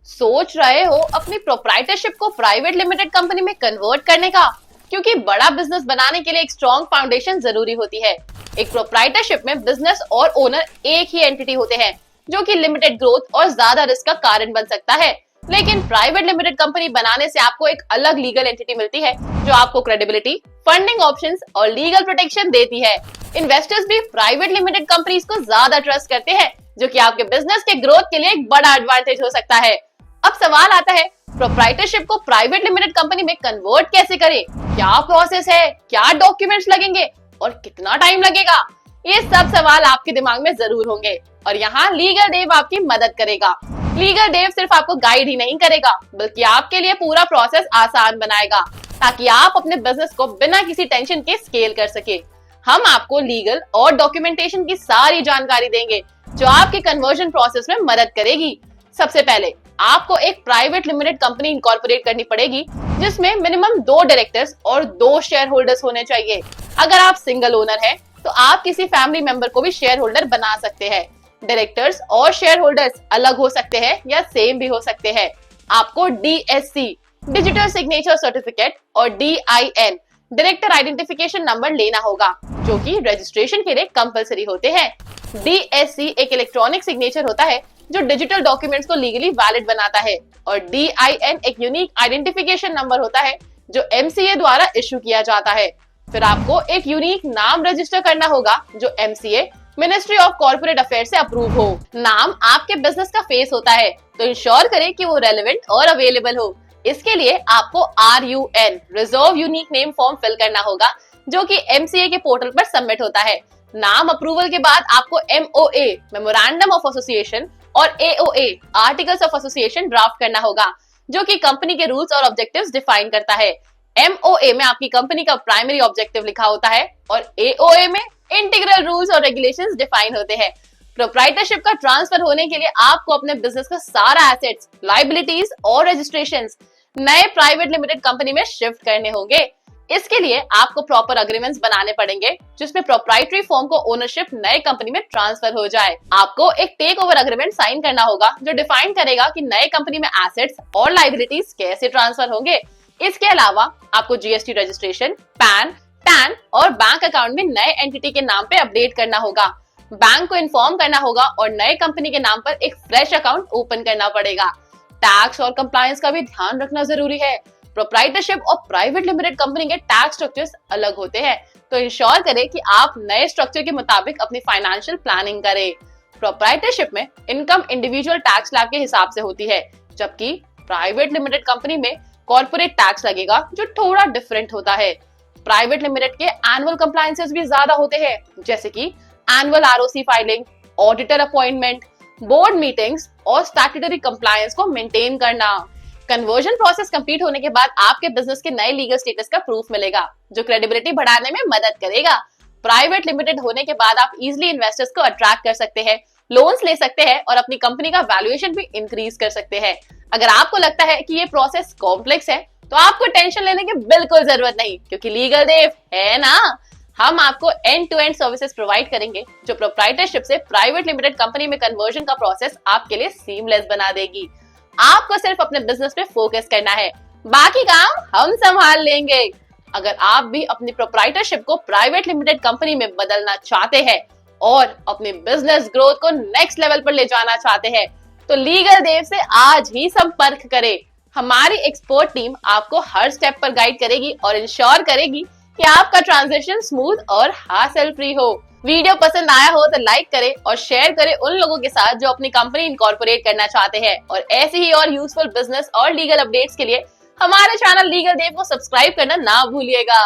सोच रहे हो अपनी प्रोप्राइटरशिप को प्राइवेट लिमिटेड कंपनी में कन्वर्ट करने का? क्योंकि बड़ा बिजनेस बनाने के लिए एक स्ट्रॉन्ग फाउंडेशन जरूरी होती है। एक प्रोप्राइटरशिप में बिजनेस और ओनर एक ही एंटिटी होते हैं, जो कि लिमिटेड ग्रोथ और ज्यादा रिस्क का कारण बन सकता है। लेकिन प्राइवेट लिमिटेड कंपनी बनाने से आपको एक अलग लीगल एंटिटी मिलती है, जो आपको क्रेडिबिलिटी, फंडिंग ऑप्शंस और लीगल प्रोटेक्शन देती है। इन्वेस्टर्स भी प्राइवेट लिमिटेड कंपनीज को ज्यादा ट्रस्ट करते हैं, जो कि आपके बिजनेस के ग्रोथ के लिए एक बड़ा एडवांटेज हो सकता है। अब सवाल आता है, प्रोप्राइटरशिप को प्राइवेट लिमिटेड कंपनी में कन्वर्ट कैसे करें? क्या प्रोसेस है, क्या डॉक्यूमेंट्स लगेंगे और कितना टाइम लगेगा? ये सब सवाल आपके दिमाग में जरूर होंगे और यहाँ लीगल देव आपकी मदद करेगा। लीगल देव सिर्फ आपको गाइड ही नहीं करेगा, बल्कि आपके लिए पूरा प्रोसेस आसान बनाएगा, ताकि आप अपने बिजनेस को बिना किसी टेंशन के स्केल कर सके। हम आपको लीगल और डॉक्यूमेंटेशन की सारी जानकारी देंगे, जो आपके कन्वर्जन प्रोसेस में मदद करेगी। सबसे पहले आपको एक प्राइवेट लिमिटेड कंपनी इनकॉर्पोरेट करनी पड़ेगी, जिसमें मिनिमम 2 डायरेक्टर्स और 2 शेयर होल्डर्स होने चाहिए। अगर आप सिंगल ओनर हैं, तो आप किसी फैमिली मेंबर को भी शेयर होल्डर बना सकते हैं। डायरेक्टर्स और शेयर होल्डर्स अलग हो सकते हैं या सेम भी हो सकते हैं। आपको DSC डिजिटल सिग्नेचर सर्टिफिकेट और DIN डायरेक्टर आइडेंटिफिकेशन नंबर लेना होगा, जो कि रजिस्ट्रेशन के लिए कंपलसरी होते हैं। DSC एक इलेक्ट्रॉनिक सिग्नेचर होता है, जो डिजिटल डॉक्यूमेंट्स को लीगली वैलिड बनाता है, और DIN एक यूनिक आइडेंटिफिकेशन नंबर होता है, जो MCA द्वारा इश्यू किया जाता है। फिर आपको एक यूनिक नाम रजिस्टर करना होगा, जो MCA ministry of corporate affair से अप्रूव हो। नाम आपके बिजनेस का फेस होता है, तो इंश्योर करें कि वो रेलेवेंट और अवेलेबल हो। इसके लिए आपको RUN reserve unique name form fill करना होगा, जो कि MCA के पोर्टल पर सबमिट होता है। नाम अप्रूवल के बाद आपको MOA मेमोरेंडम ऑफ एसोसिएशन और AOA articles of association draft करना होगा, जो कि कंपनी के रूल्स और ऑब्जेक्टिव्स डिफाइन करता है। MOA में आपकी कंपनी का प्राइमरी ऑब्जेक्टिव लिखा होता है और AOA में इंटीग्रल रूल्स और रेगुलेशंस डिफाइन होते हैं। प्रोप्राइटरशिप का ट्रांसफर होने के लिए आपको अपने बिजनेस का सारा एसेट्स, लायबिलिटीज और रजिस्ट्रेशंस नए प्राइवेट लिमिटेड कंपनी में शिफ्ट करने होंगे। इसके लिए आपको प्रॉपर एग्रीमेंट्स बनाने पड़ेंगे, जिसमें प्रोप्राइटरी फॉर्म को ओनरशिप नए कंपनी में ट्रांसफर हो जाए। आपको एक टेक ओवर एग्रीमेंट साइन करना होगा, जो डिफाइन करेगा कि नए कंपनी में एसेट्स और लायबिलिटीज कैसे ट्रांसफर होंगे। इसके अलावा आपको GST रजिस्ट्रेशन, पैन, टैन और बैंक अकाउंट में नए एंटिटी के नाम पे अपडेट करना होगा। बैंक को इन्फॉर्म करना होगा और नए कंपनी के नाम पर एक फ्रेश अकाउंट ओपन करना पड़ेगा। टैक्स और कंप्लायंस का भी ध्यान रखना जरूरी है। प्रोप्राइटरशिप और प्राइवेट लिमिटेड कंपनी के टैक्स स्ट्रक्चर्स अलग होते हैं, तो इंश्योर करें कि आप नए स्ट्रक्चर के मुताबिक अपनी फाइनेंशियल प्लानिंग करें। प्रोप्राइटरशिप में इनकम इंडिविजुअल टैक्स स्लैब के हिसाब से होती है, जबकि प्राइवेट लिमिटेड कंपनी में कॉर्पोरेट टैक्स लगेगा, जो थोड़ा डिफरेंट होता है। प्राइवेट लिमिटेड के एनुअल कंप्लायंसेस भी ज्यादा होते हैं, जैसे कि annual ROC filing, auditor appointment, board meetings और स्टैट्यूटरी कंप्लायंस को मेंटेन करना। कन्वर्जन प्रोसेस कंप्लीट होने के बाद आपके बिजनेस के नए लीगल स्टेटस का प्रूफ मिलेगा, जो क्रेडिबिलिटी बढ़ाने में मदद करेगा। प्राइवेट लिमिटेड होने के बाद आप इजिली इन्वेस्टर्स को अट्रैक्ट कर सकते हैं, लोन्स ले सकते हैं और अपनी कंपनी का वैल्यूएशन भी इंक्रीज कर सकते हैं। अगर आपको लगता है कि ये प्रोसेस कॉम्प्लेक्स है, तो आपको टेंशन लेने की बिल्कुल जरूरत नहीं, क्योंकि लीगल देव है ना। हम आपको end to end services provide करेंगे, जो प्रोप्राइटरशिप से प्राइवेट लिमिटेड कंपनी में कन्वर्जन का प्रोसेस आपके लिए सीमलेस बना देगी। आपको सिर्फ अपने बिजनेस पे फोकस करना है, बाकी काम हम संभाल लेंगे। अगर आप भी अपनी प्रोप्राइटरशिप को प्राइवेट लिमिटेड कंपनी में बदलना चाहते हैं और अपने बिजनेस ग्रोथ को नेक्स्ट लेवल पर ले जाना चाहते हैं, तो लीगल देव से आज ही संपर्क करें। हमारी एक्सपर्ट टीम आपको हर स्टेप पर गाइड करेगी और इंश्योर करेगी कि आपका ट्रांजिशन स्मूथ और हासल फ्री हो। वीडियो पसंद आया हो तो लाइक करें और शेयर करें उन लोगों के साथ जो अपनी कंपनी इनकॉर्पोरेट करना चाहते हैं। और ऐसे ही और यूजफुल बिजनेस और लीगल अपडेट्स के लिए हमारे चैनल लीगल देव को सब्सक्राइब करना ना भूलिएगा।